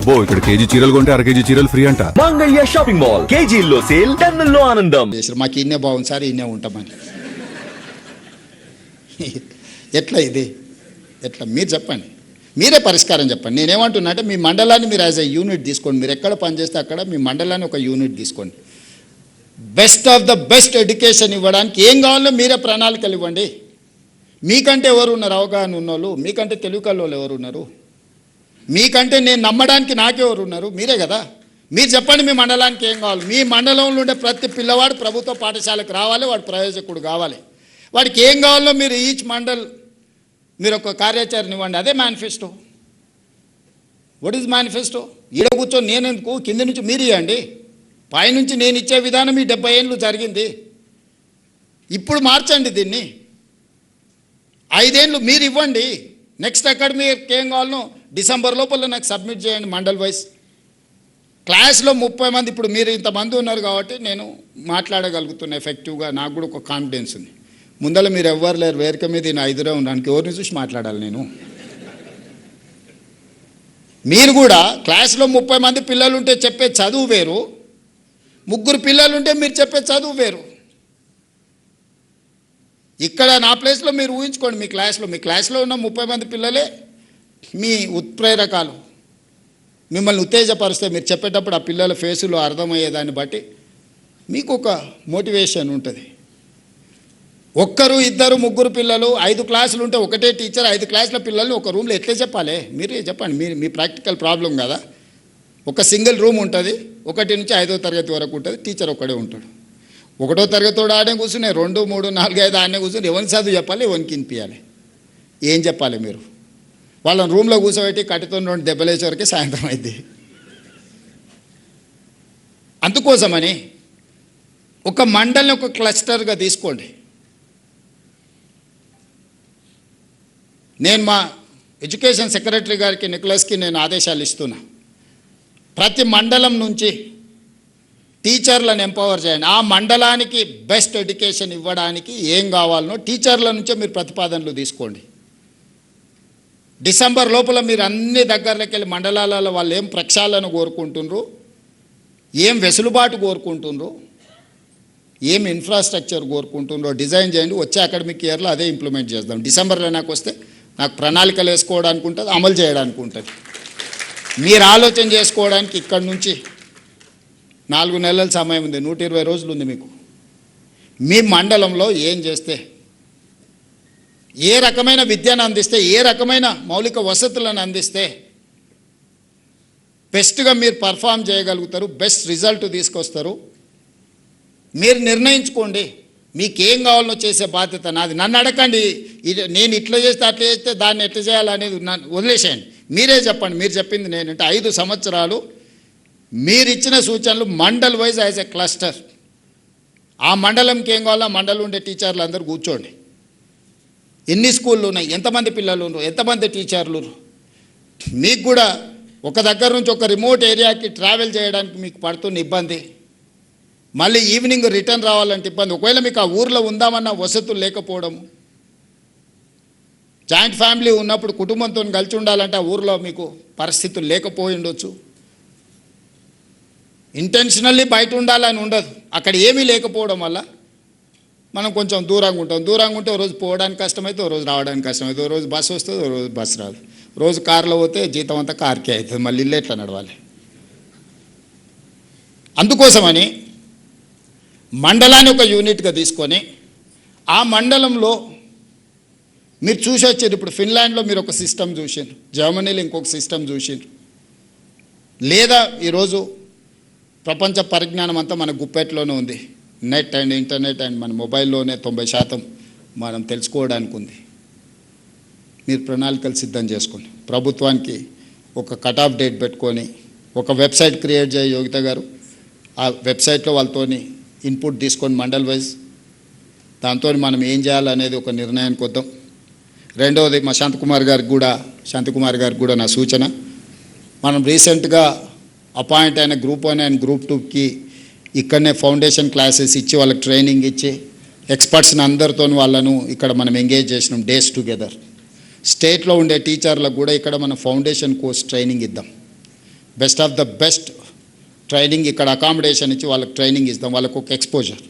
అబ్బో ఇక్కడ కేజీ చీరలు కొంటే అర కేజీ చీరలు ఫ్రీ అంట. మంగళ్య షాపింగ్ మాల్, కేజీల్లో సేల్, టన్నుల్లో ఆనందం. మాకు ఇన్నే బాగుంది సార్, ఇన్నే ఉంటామని. ఎట్లా ఇది ఎట్లా మీరు చెప్పండి, మీరే పరిష్కారం చెప్పండి. నేనేమంటున్నా అంటే మీ మండలాన్ని మీరు యాజ్ ఎ యూనిట్ తీసుకోండి. మీరు ఎక్కడ పనిచేస్తే అక్కడ మీ మండలాన్ని ఒక యూనిట్ తీసుకోండి. Best of the best education ఇవ్వడానికి ఏం కావాలో మీరే ప్రణాళికలు ఇవ్వండి. మీకంటే ఎవరు ఉన్నారు అవగాహన ఉన్నోళ్ళు? మీకంటే తెలుగు కల్లోళ్ళు ఎవరు ఉన్నారు? మీకంటే నేను నమ్మడానికి నాకెవరు ఉన్నారు? మీరే కదా. మీరు చెప్పండి మీ మండలానికి ఏం కావాలి. మీ మండలంలో ఉండే ప్రతి పిల్లవాడు ప్రభుత్వ పాఠశాలకు రావాలి, వాడు ప్రయోజకుడు కావాలి. వాడికి ఏం కావాలో మీరు ఈచ్ మండల్ మీరు ఒక కార్యాచరణ ఇవ్వండి. అదే మేనిఫెస్టో. What is manifesto? ఈడ కూర్చొని నేను ఎందుకు, కింద నుంచి మీరు ఇవ్వండి. పైనుంచి నేను ఇచ్చే విధానం ఈ 70 ఏళ్ళు జరిగింది. ఇప్పుడు మార్చండి దీన్ని. 5 ఏళ్ళు మీరు ఇవ్వండి. నెక్స్ట్ అకాడమీకి ఏం కావాలనో డిసెంబర్ లోపల నాకు సబ్మిట్ చేయండి మండల్ వైజ్. క్లాస్లో 30 మంది, ఇప్పుడు మీరు ఇంతమంది ఉన్నారు కాబట్టి నేను మాట్లాడగలుగుతున్నా ఎఫెక్టివ్గా. నాకు కూడా ఒక కాన్ఫిడెన్స్ ఉంది. ముందర మీరు ఎవ్వరు లేరు, వేరిక మీద నేను 5 ఉండడానికి ఎవరిని చూసి మాట్లాడాలి నేను? మీరు కూడా క్లాస్లో 30 మంది పిల్లలు ఉంటే చెప్పే చదువు వేరు, 3 పిల్లలు ఉంటే మీరు చెప్పే చదువు వేరు. ఇక్కడ నా ప్లేస్లో మీరు ఊహించుకోండి, మీ క్లాస్లో ఉన్న 30 మంది పిల్లలే మీ ఉత్ప్రేరకాలు. మిమ్మల్ని ఉత్తేజపరిస్తే మీరు చెప్పేటప్పుడు ఆ పిల్లల ఫేసులో అర్థమయ్యేదాన్ని బట్టి మీకు ఒక మోటివేషన్ ఉంటుంది. 1, 2, 3 పిల్లలు 5 క్లాసులు ఉంటే ఒకటే టీచర్ 5 క్లాసుల పిల్లల్ని ఒక రూమ్లో ఎట్లా చెప్పాలి? మీరే చెప్పండి. మీ ప్రాక్టికల్ ప్రాబ్లం కదా. ఒక సింగిల్ రూమ్ ఉంటుంది, 1 నుంచి 5వ తరగతి వరకు ఉంటుంది, టీచర్ ఒక్కడే ఉంటాడు. 1వ తరగతి ఆడే కూర్చునే 2, 3, 4, 5 ఆడనే కూర్చుని ఎవరికి చదువు చెప్పాలి, ఎవరికి వినిపించాలి? ఏం చెప్పాలి మీరు? వాళ్ళని రూమ్లో కూర్చోబెట్టి కట్టుతో 2 దెబ్బలేసే వరకే సాయంత్రం అయింది. అందుకోసమని ఒక మండలిని ఒక క్లస్టర్గా తీసుకోండి. నేను మా ఎడ్యుకేషన్ సెక్రటరీ గారికి నికోలస్కి నేను ఆదేశాలు ఇస్తున్నా. ప్రతి మండలం నుంచి టీచర్లను ఎంపవర్ చేయండి. ఆ మండలానికి బెస్ట్ ఎడ్యుకేషన్ ఇవ్వడానికి ఏం కావాలనో టీచర్ల నుంచే మీరు ప్రతిపాదనలు తీసుకోండి. డిసెంబర్ లోపల మీరు అన్ని దగ్గరలోకి వెళ్ళి మండలాలలో వాళ్ళు ఏం ప్రక్షాళన కోరుకుంటున్నారు, ఏం వెసులుబాటు కోరుకుంటున్నారు, ఏం ఇన్ఫ్రాస్ట్రక్చర్ కోరుకుంటున్నారో డిజైన్ చేయండి. వచ్చే అకాడమిక్ ఇయర్లో అదే ఇంప్లిమెంట్ చేద్దాం. డిసెంబర్లో నాకు వస్తే నాకు ప్రణాళికలు వేసుకోవడానికి ఉంటుంది, అమలు చేయడానికి ఉంటుంది. మీరు ఆలోచన చేసుకోవడానికి ఇక్కడి నుంచి 4 నెలల సమయం ఉంది, 120 రోజులు ఉంది మీకు. మీ మండలంలో ఏం చేస్తే, ఏ రకమైన విద్యను అందిస్తే, ఏ రకమైన మౌలిక వసతులను అందిస్తే బెస్ట్గా మీరు పర్ఫామ్ చేయగలుగుతారు, బెస్ట్ రిజల్ట్ తీసుకొస్తారు, మీరు నిర్ణయించుకోండి. మీకేం కావాలనో చేసే బాధ్యత నాది. నన్ను అడగండి, నేను ఇట్లా చేస్తే అట్లా చేస్తే దాన్ని ఎట్లా చేయాలనేది వదిలేసేయండి. మీరే చెప్పండి. మీరు చెప్పింది నేనంటే 5 సంవత్సరాలు మీరు ఇచ్చిన సూచనలు mandal wise as a cluster. ఆ మండలంకి ఏం కావాలో మండలం ఉండే టీచర్లు అందరూ కూర్చోండి. ఎన్ని స్కూళ్ళు ఉన్నాయి, ఎంతమంది పిల్లలు ఉన్నారు, ఎంతమంది టీచర్లు. మీకు కూడా ఒక దగ్గర నుంచి ఒక రిమోట్ ఏరియాకి ట్రావెల్ చేయడానికి మీకు పడుతున్న ఇబ్బంది, మళ్ళీ ఈవినింగ్ రిటర్న్ రావాలంటే ఇబ్బంది, ఒకవేళ మీకు ఆ ఊర్లో ఉందామన్న వసతులు లేకపోవడము, జాయింట్ ఫ్యామిలీ ఉన్నప్పుడు కుటుంబంతో కలిసి ఉండాలంటే ఆ ఊర్లో మీకు పరిస్థితులు లేకపోయి ఉండొచ్చు. ఇంటెన్షనల్లీ బయట ఉండాలని ఉండదు, అక్కడ ఏమీ లేకపోవడం వల్ల మనం కొంచెం దూరంగా ఉంటాం. దూరంగా ఉంటే ఓ రోజు పోవడానికి కష్టమైతే, ఓ రోజు రావడానికి కష్టమైతే, ఓ రోజు బస్సు వస్తుంది, ఓ రోజు బస్సు రాదు. రోజు కారులో పోతే జీతం అంతా కార్కే అవుతుంది, మళ్ళీ ఇల్లు ఎట్లా నడవాలి? అందుకోసమని మండలాన్ని ఒక యూనిట్గా తీసుకొని ఆ మండలంలో మీరు చూసి వచ్చారు. ఇప్పుడు ఫిన్లాండ్లో మీరు ఒక సిస్టమ్ చూసారు, జర్మనీలో ఇంకొక సిస్టమ్ చూసారు. లేదా ఈరోజు ప్రపంచ పరిజ్ఞానం అంతా మన గుప్పెట్లోనే ఉంది. నెట్ అండ్ ఇంటర్నెట్ అండ్ మన మొబైల్లోనే 90% మనం తెలుసుకోవడానికి ఉంది. మీరు ప్రణాళికలు సిద్ధం చేసుకోండి. ప్రభుత్వానికి ఒక కట్ ఆఫ్ డేట్ పెట్టుకొని ఒక వెబ్సైట్ క్రియేట్ చేయ యోగిత గారు. ఆ వెబ్సైట్లో వాళ్ళతోని ఇన్పుట్ తీసుకొని మండల్ వైజ్ దాంతో మనం ఏం చేయాలనేది ఒక నిర్ణయానికి వద్దాం. రెండవది మా శాంతకుమార్ గారికి కూడా నా సూచన, మనం రీసెంట్గా అపాయింట్ అయిన గ్రూప్ 1 అండ్ గ్రూప్ 2కి ఇక్కడనే ఫౌండేషన్ క్లాసెస్ ఇచ్చి వాళ్ళకి ట్రైనింగ్ ఇచ్చి ఎక్స్పర్ట్స్ని అందరితో వాళ్ళను ఇక్కడ మనం ఎంగేజ్ చేసినాం డేస్ టుగెదర్. స్టేట్లో ఉండే టీచర్లకు కూడా ఇక్కడ మనం ఫౌండేషన్ కోర్స్ ట్రైనింగ్ ఇద్దాం. Best of the best training ఇక్కడ అకామిడేషన్ ఇచ్చి వాళ్ళకి ట్రైనింగ్ ఇస్తాం, వాళ్ళకు ఒక ఎక్స్పోజర్.